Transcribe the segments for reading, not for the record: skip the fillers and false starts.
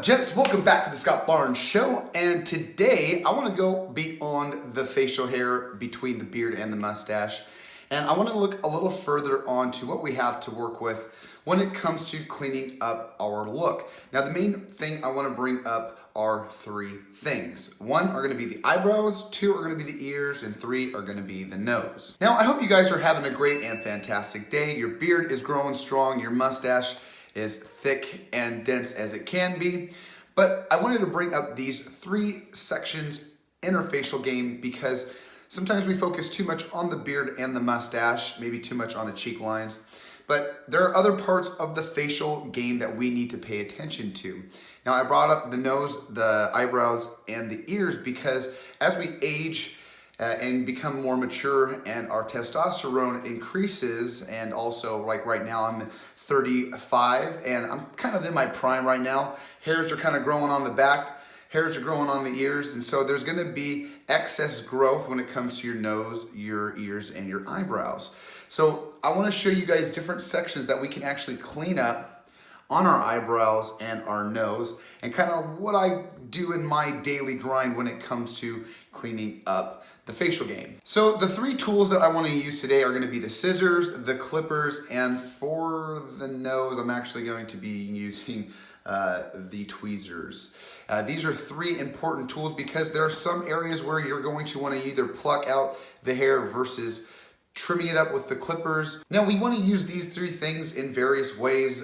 Gents? Welcome back to the Scott Barnes Show, and today I want to go beyond the facial hair between the beard and the mustache, and I want to look a little further on to what we have to work with when it comes to cleaning up our look. Now, the main thing I want to bring up are three things. One are going to be the eyebrows, two are going to be the ears, and three are going to be the nose. Now, I hope you guys are having a great and fantastic day. Your beard is growing strong, your mustache is thick and dense as it can be. But I wanted to bring up these three sections in our facial game because sometimes we focus too much on the beard and the mustache, maybe too much on the cheek lines. But there are other parts of the facial game that we need to pay attention to. Now, I brought up the nose, the eyebrows, and the ears because as we age and become more mature and our testosterone increases, and also like right now I'm 35 and I'm kind of in my prime right now. Hairs are kind of growing on the back, hairs are growing on the ears, and so there's going to be excess growth when it comes to your nose, your ears, and your eyebrows. So I want to show you guys different sections that we can actually clean up on our eyebrows and our nose, and kind of what I do in my daily grind when it comes to cleaning up the facial game. So the three tools that I want to use today are going to be the scissors, the clippers, and for the nose, I'm actually going to be using the tweezers. These are three important tools because there are some areas where you're going to want to either pluck out the hair versus trimming it up with the clippers. Now, we want to use these three things in various ways.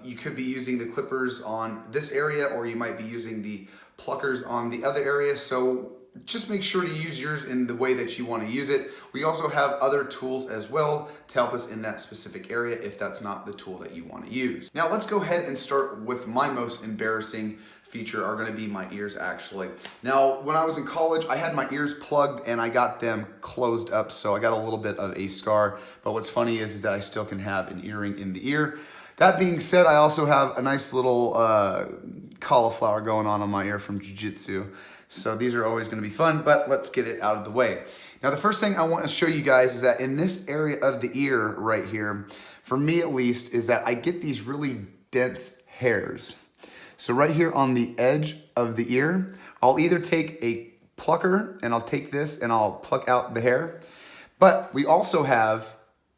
You could be using the clippers on this area, or you might be using the pluckers on the other area. So just make sure to use yours in the way that you want to use it. We also have other tools as well to help us in that specific area if that's not the tool that you want to use. Now, let's go ahead and start with my most embarrassing feature are going to be my ears actually. Now, when I was in college, I had my ears plugged and I got them closed up, so I got a little bit of a scar. But what's funny is that I still can have an earring in the ear. That being said, I also have a nice little cauliflower going on my ear from jiu-jitsu. So these are always going to be fun, but let's get it out of the way. Now, the first thing I want to show you guys is that in this area of the ear right here, for me at least, is that I get these really dense hairs. So right here on the edge of the ear, I'll either take a plucker and I'll take this and I'll pluck out the hair. But we also have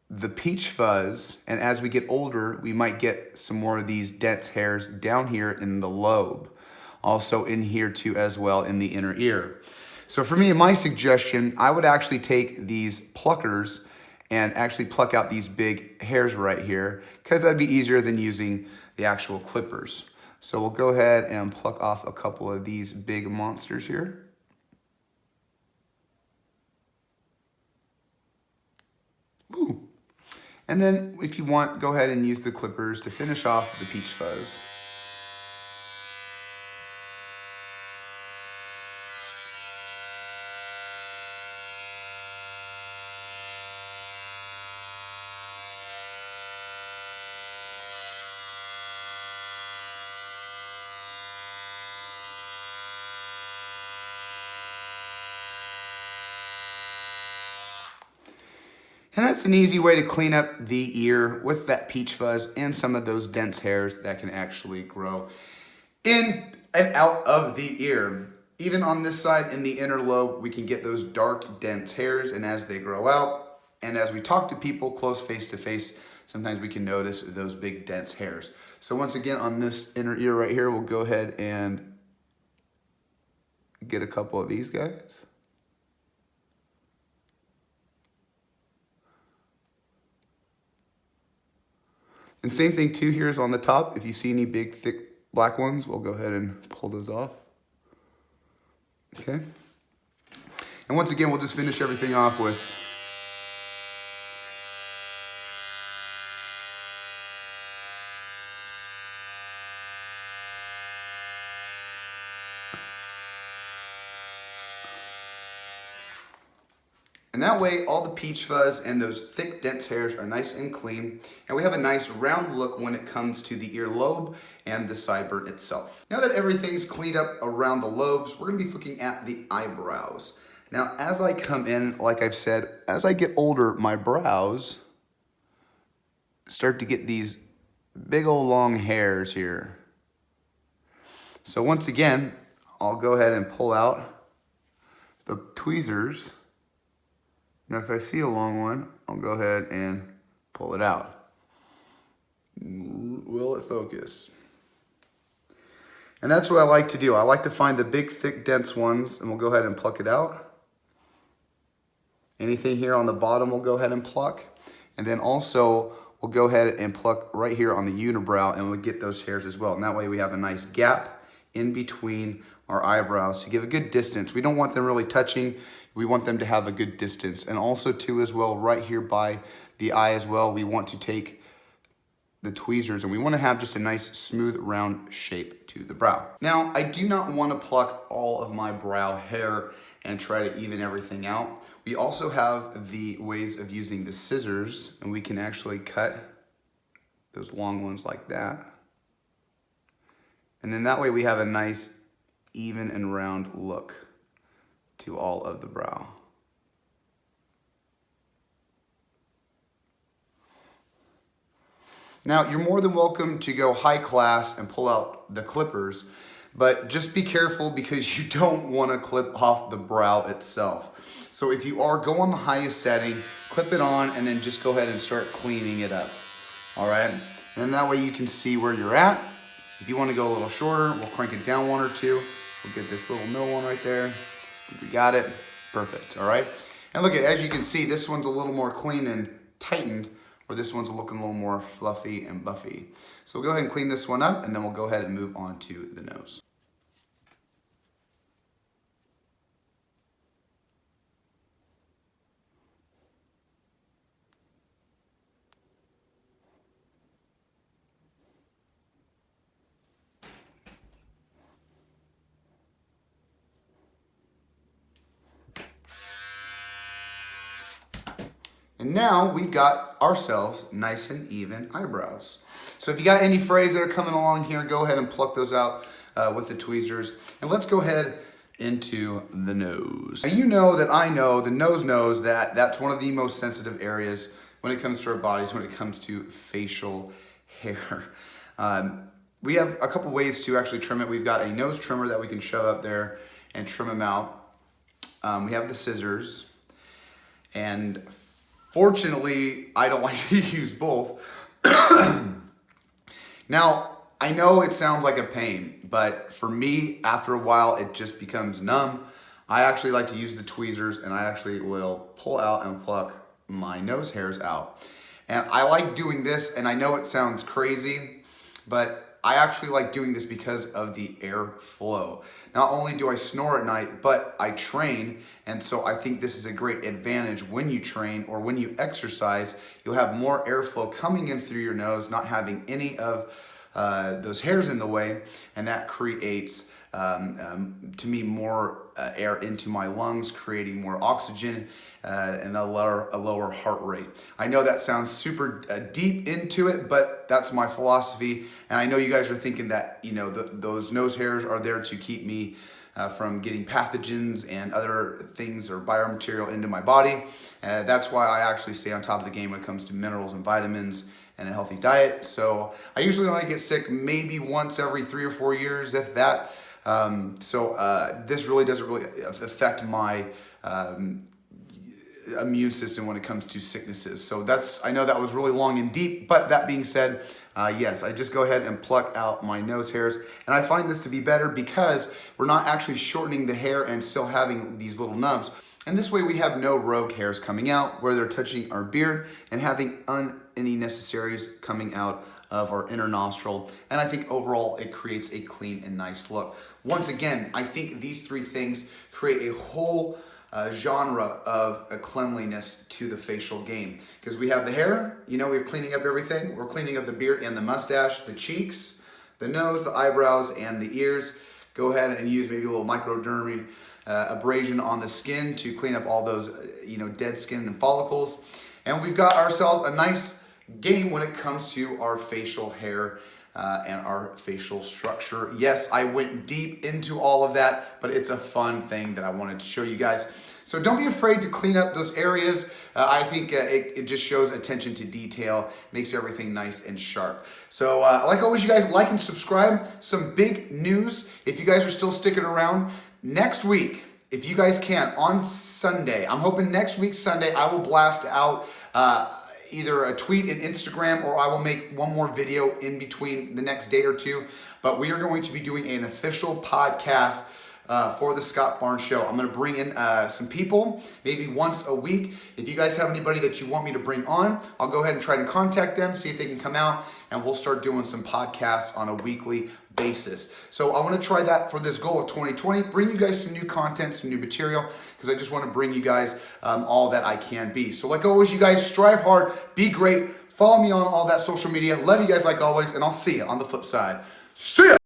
the peach fuzz, and as we get older, we might get some more of these dense hairs down here in the lobe. Also in here too as well in the inner ear. So for me, my suggestion, I would actually take these pluckers and actually pluck out these big hairs right here, because that'd be easier than using the actual clippers. So we'll go ahead and pluck off a couple of these big monsters here. Ooh. And then if you want, go ahead and use the clippers to finish off the peach fuzz. And that's an easy way to clean up the ear with that peach fuzz and some of those dense hairs that can actually grow in and out of the ear. Even on this side in the inner lobe, we can get those dark, dense hairs, and as they grow out, and as we talk to people close face to face, sometimes we can notice those big, dense hairs. So once again, on this inner ear right here, we'll go ahead and get a couple of these guys. And same thing too here is on the top. If you see any big, thick black ones, we'll go ahead and pull those off. Okay. And once again, we'll just finish everything off with and that way, all the peach fuzz and those thick, dense hairs are nice and clean, and we have a nice round look when it comes to the earlobe and the sideburn itself. Now that everything's cleaned up around the lobes, we're gonna be looking at the eyebrows. Now, as I come in, like I've said, as I get older, my brows start to get these big old long hairs here. So once again, I'll go ahead and pull out the tweezers. Now if I see a long one, I'll go ahead and pull it out. Will it focus? And that's what I like to do. I like to find the big, thick, dense ones, and we'll go ahead and pluck it out. Anything here on the bottom we'll go ahead and pluck. And then also we'll go ahead and pluck right here on the unibrow, and we'll get those hairs as well. And that way we have a nice gap in between our eyebrows to give a good distance. We don't want them really touching. We want them to have a good distance. And also too as well, right here by the eye as well, we want to take the tweezers and we want to have just a nice smooth round shape to the brow. Now, I do not want to pluck all of my brow hair and try to even everything out. We also have the ways of using the scissors, and we can actually cut those long ones like that. And then that way we have a nice even and round look to all of the brow. Now, you're more than welcome to go high class and pull out the clippers, but just be careful because you don't want to clip off the brow itself. So if you are, go on the highest setting, clip it on, and then just go ahead and start cleaning it up. All right? And that way you can see where you're at. If you want to go a little shorter, we'll crank it down one or two. We'll get this little middle one right there. We got it. Perfect. All right? And look, as you can see, this one's a little more clean and tightened, where this one's looking a little more fluffy and buffy. So we'll go ahead and clean this one up, and then we'll go ahead and move on to the nose. And now we've got ourselves nice and even eyebrows. So if you got any frays that are coming along here, go ahead and pluck those out with the tweezers. And let's go ahead into the nose. Now you know that I know, the nose knows that that's one of the most sensitive areas when it comes to our bodies, when it comes to facial hair. We have a couple ways to actually trim it. We've got a nose trimmer that we can shove up there and trim them out. We have the scissors, and fortunately, I don't like to use both. Now, I know it sounds like a pain, but for me, after a while, it just becomes numb. I actually like to use the tweezers, and I actually will pull out and pluck my nose hairs out. And I like doing this, and I know it sounds crazy, but I actually like doing this because of the airflow. Not only do I snore at night, but I train, and so I think this is a great advantage when you train or when you exercise. You'll have more airflow coming in through your nose, not having any of those hairs in the way, and that creates, to me, more air into my lungs, creating more oxygen and a lower heart rate. I know that sounds super deep into it, but that's my philosophy. And I know you guys are thinking that, you know, those nose hairs are there to keep me from getting pathogens and other things or biomaterial into my body. That's why I actually stay on top of the game when it comes to minerals and vitamins and a healthy diet. So I usually only get sick maybe once every 3 or 4 years, if that. This really doesn't really affect my immune system when it comes to sicknesses. So I know that was really long and deep, but that being said, yes, I just go ahead and pluck out my nose hairs. And I find this to be better because we're not actually shortening the hair and still having these little nubs. And this way we have no rogue hairs coming out where they're touching our beard and having any necessaries coming out of our inner nostril. And I think overall it creates a clean and nice look. Once again, I think these 3 things create a whole genre of a cleanliness to the facial game. Because we have the hair, you know, we're cleaning up everything. We're cleaning up the beard and the mustache, the cheeks, the nose, the eyebrows, and the ears. Go ahead and use maybe a little microdermal abrasion on the skin to clean up all those, dead skin and follicles. And we've got ourselves a nice game when it comes to our facial hair and our facial structure. Yes, I went deep into all of that, but it's a fun thing that I wanted to show you guys. So don't be afraid to clean up those areas. I think it just shows attention to detail, makes everything nice and sharp. So like always, you guys like and subscribe. Some big news, if you guys are still sticking around, next week, if you guys can, on Sunday, I'm hoping next week Sunday, I will blast out either a tweet in Instagram, or I will make one more video in between the next day or two. But we are going to be doing an official podcast for the Scott Barnes Show. I'm going to bring in some people, maybe once a week. If you guys have anybody that you want me to bring on, I'll go ahead and try to contact them, see if they can come out, and we'll start doing some podcasts on a weekly basis. So I want to try that for this goal of 2020, bring you guys some new content, some new material, because I just want to bring you guys all that I can be. So like always, you guys strive hard, be great, follow me on all that social media. Love you guys like always, and I'll see you on the flip side. See ya!